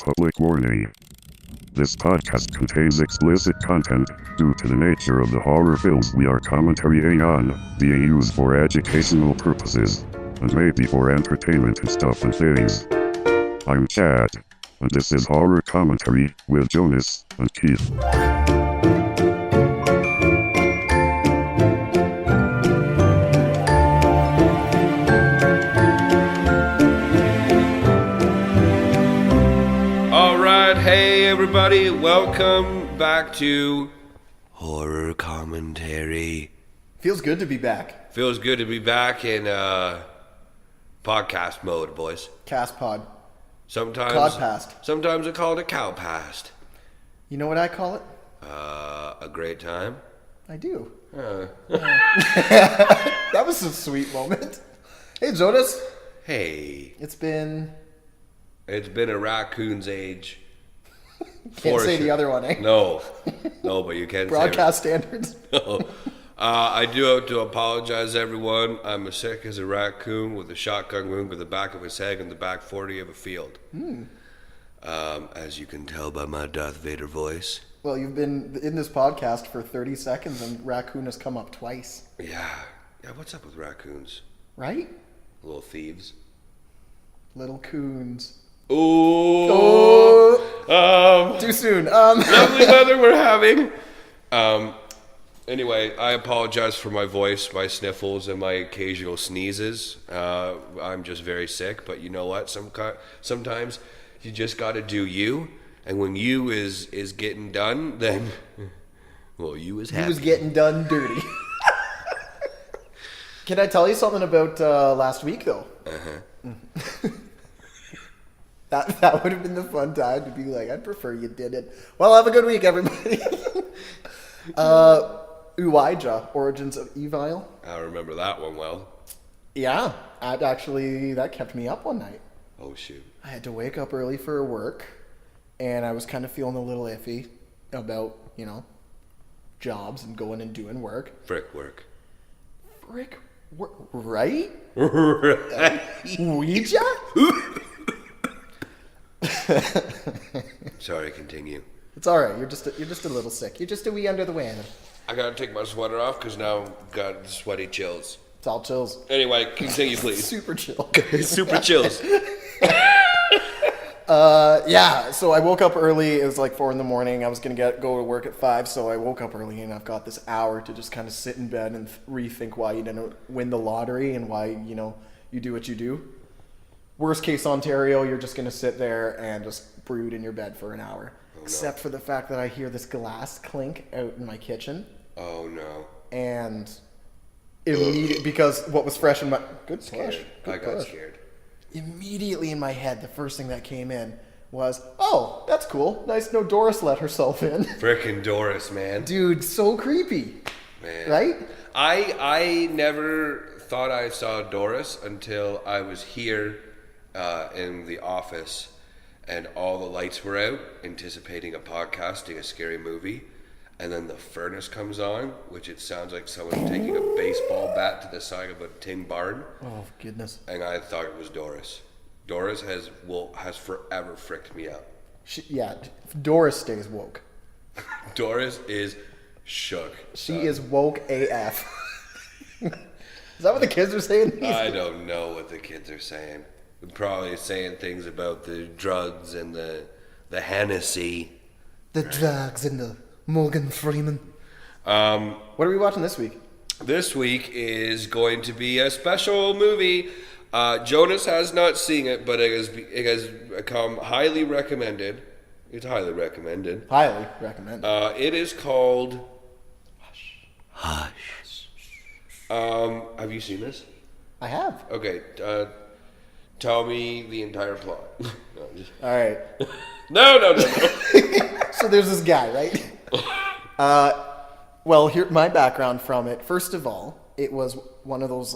Public warning. This podcast contains explicit content due to the nature of the horror films we are commentarying on, being used for educational purposes, and maybe for entertainment and stuff and things. I'm Chad, and this is Horror Commentary with Jonas and Keith. Hey everybody, welcome back to Horror Commentary. Feels good to be back. Feels good to be back in podcast mode, boys. Cast pod. Sometimes Codpast. Sometimes I call it a cowpast. You know what I call it? A great time. I do. That was a sweet moment. Hey Jonas. Hey. It's been a raccoon's age. Can't say the other one, eh? No, but you can Broadcast standards. No. I do have to apologize, everyone. I'm as sick as a raccoon with a shotgun wound to the back of his head in the back 40 of a field. As you can tell by my Darth Vader voice. Well, you've been in this podcast for 30 seconds and raccoon has come up twice. Yeah, what's up with raccoons? Right? Little thieves. Little coons. Oh. Too soon. Lovely weather we're having. Anyway, I apologize for my voice, my sniffles, and my occasional sneezes. I'm just very sick, but you know what? Sometimes you just got to do you, and when you is getting done, then well, you is happy. He was getting done dirty. Can I tell you something about last week though? That would have been the fun time to be like, I'd prefer you did it. Well, have a good week, everybody. Uija, Origins of Evil. I remember that one well. Yeah, that kept me up one night. Oh, shoot. I had to wake up early for work, and I was kind of feeling a little iffy about, jobs and going and doing work. Frick work. Right? Right. Ouija? Sorry, continue. It's all right. You're just a little sick. You're just a wee under the weather. I gotta take my sweater off because now I've got sweaty chills. It's all chills. Anyway, continue, please. Super chill. Super chills. Yeah. So I woke up early. It was like 4 a.m. I was gonna go to work at 5, so I woke up early, and I've got this hour to just kind of sit in bed and rethink why you didn't win the lottery and why you do what you do. Worst case Ontario, you're just going to sit there and just brood in your bed for an hour. Oh, except for the fact that I hear this glass clink out in my kitchen. Oh, no. And immediately, because what was fresh in my... Good scared. push. I got scared. Immediately in my head, the first thing that came in was, oh, that's cool. Nice to know Doris let herself in. Frickin' Doris, man. Dude, so creepy. Man. Right? I never thought I saw Doris until I was here in the office and all the lights were out anticipating a podcasting a scary movie, and then the furnace comes on, which it sounds like someone taking a baseball bat to the side of a tin barn. Oh goodness. And I thought it was Doris. Doris has forever fricked me up. Doris stays woke. Doris is shook. She is woke AF. Is that what the kids are saying? I don't know what the kids are saying. They're probably saying things about the drugs and the Hennessy. The drugs and the Morgan Freeman. What are we watching this week? This week is going to be a special movie. Jonas has not seen it, but it has become highly recommended. It's highly recommended. Highly recommended. It is called Hush. Have you seen this? I have. Okay. Tell me the entire plot. All right. No. So there's this guy, right? Well, here my background from it. First of all, it was one of those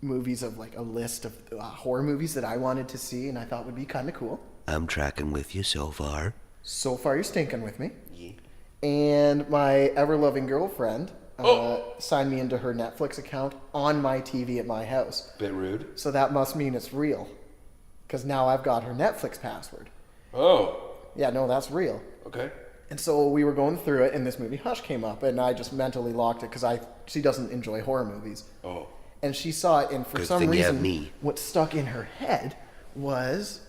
movies of a list of horror movies that I wanted to see and I thought would be kind of cool. I'm tracking with you so far. So far, you're stinking with me. Yeah. And my ever-loving girlfriend signed me into her Netflix account on my TV at my house. Bit rude. So that must mean it's real. Because now I've got her Netflix password. Oh. Yeah, no, that's real. Okay. And so we were going through it, and this movie Hush came up, and I just mentally locked it because she doesn't enjoy horror movies. Oh. And she saw it, and for Good some thing you have reason, me. what stuck in her head was,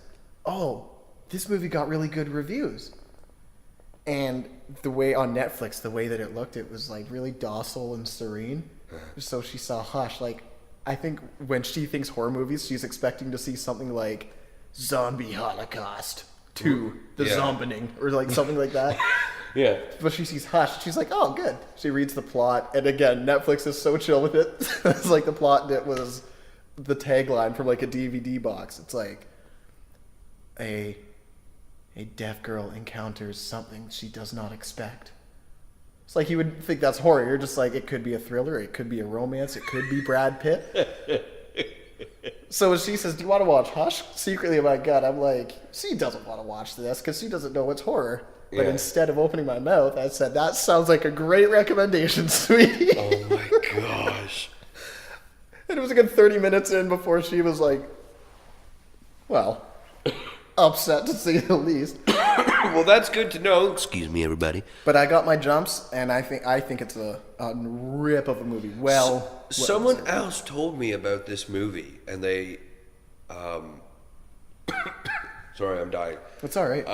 oh, this movie got really good reviews. And the way on Netflix, the way that it looked, it was like really docile and serene. So she saw Hush. Like, I think when she thinks horror movies, she's expecting to see something like Zombie Holocaust 2, The Zombining, or like something like that. Yeah. But she sees Hush. She's like, oh, good. She reads the plot. And again, Netflix is so chill with it. It's like the plot that was the tagline from like a DVD box. It's like, a deaf girl encounters something she does not expect. It's like you would think that's horror. You're just like, it could be a thriller. It could be a romance. It could be Brad Pitt. So when she says, do you want to watch Hush? Secretly in my gut, I'm like, she doesn't want to watch this because she doesn't know it's horror. But instead of opening my mouth, I said, that sounds like a great recommendation, sweetie. Oh my gosh. And it was a good 30 minutes in before she was like, well, upset to say the least. Well, that's good to know. Excuse me, everybody. But I got my jumps, and I think it's a rip of a movie. Someone else told me about this movie, and they, sorry, I'm dying. It's all right.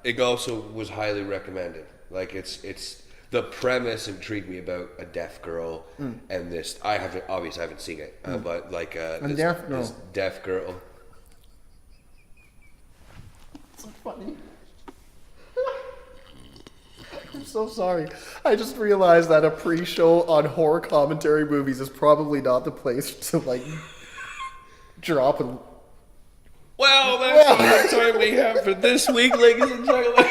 It also was highly recommended. Like it's the premise intrigued me about a deaf girl and this. I haven't seen it, but like this deaf girl. So funny. I'm so sorry. I just realized that a pre-show on horror commentary movies is probably not the place to like drop a... Well, that's all the time we have for this week, ladies and gentlemen.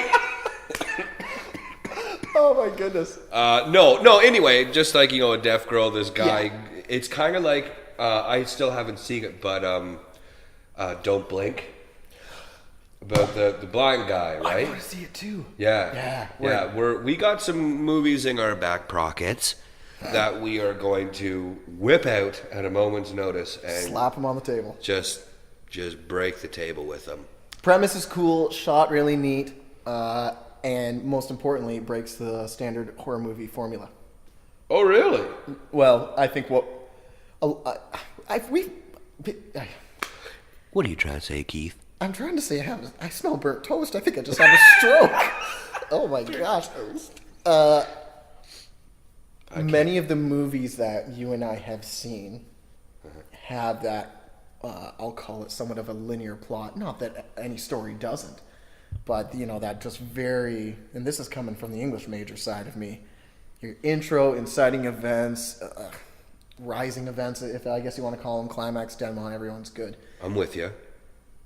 Oh my goodness. No. Anyway, just like a deaf girl, this guy. Yeah. It's kind of like I still haven't seen it, but Don't Blink. About the blind guy, right? I want to see it too. Yeah. We got some movies in our back pockets that we are going to whip out at a moment's notice and slap them on the table. Just break the table with them. Premise is cool, shot really neat, and most importantly, it breaks the standard horror movie formula. Oh, really? Well, I think what What are you trying to say, Keith? I'm trying to say I smell burnt toast. I think I just had a stroke. Oh my gosh. Many of the movies that you and I have seen have that, I'll call it somewhat of a linear plot. Not that any story doesn't, but that just very, and this is coming from the English major side of me, your intro, inciting events, rising events, if I guess you want to call them, climax, denouement, everyone's good. I'm with you.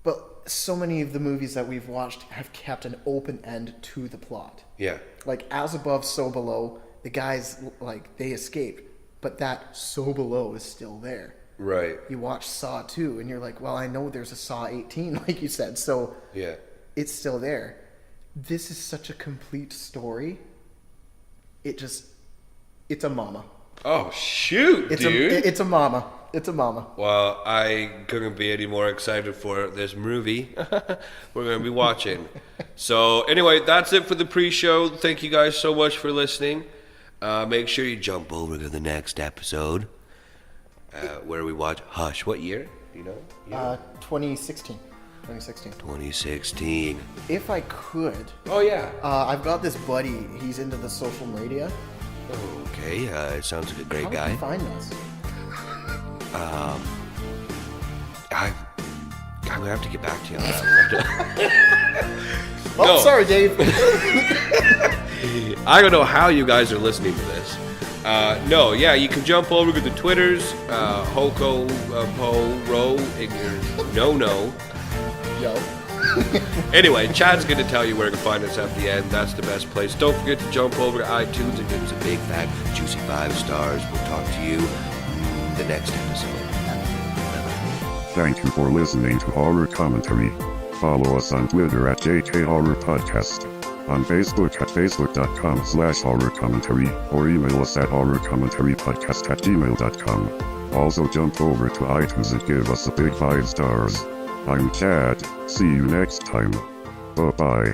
But so many of the movies that we've watched have kept an open end to the plot. Yeah. Like, as above, so below. The guys, like, they escaped, but that so below is still there. Right. You watch Saw 2, and you're like, well, I know there's a Saw 18, like you said, so yeah, it's still there. This is such a complete story. It's a mama. Oh, shoot, dude. It's a mama. It's a mama. Well, I couldn't be any more excited for this movie we're going to be watching. So, anyway, that's it for the pre-show. Thank you guys so much for listening. Make sure you jump over to the next episode where we watch Hush. What year? Do you know? 2016. 2016. If I could. Oh, yeah. I've got this buddy. He's into the social media. Okay, it sounds like a great guy. How did you find us? I'm gonna have to get back to you on that. Well, sorry, Dave. I don't know how you guys are listening to this. You can jump over to the Twitters, Hoko, Po, Ro, No. Yo. Anyway, Chad's going to tell you where to find us at the end. That's the best place. Don't forget to jump over to iTunes and give us a big, fat, juicy 5 stars. We'll talk to you the next episode. Thank you for listening to Horror Commentary. Follow us on Twitter at JK Horror Podcast, on Facebook at facebook.com/horror commentary, or email us at horrorcommentarypodcast@gmail.com. Also jump over to iTunes and give us a big 5 stars. I'm Chad. See you next time. Bye-bye.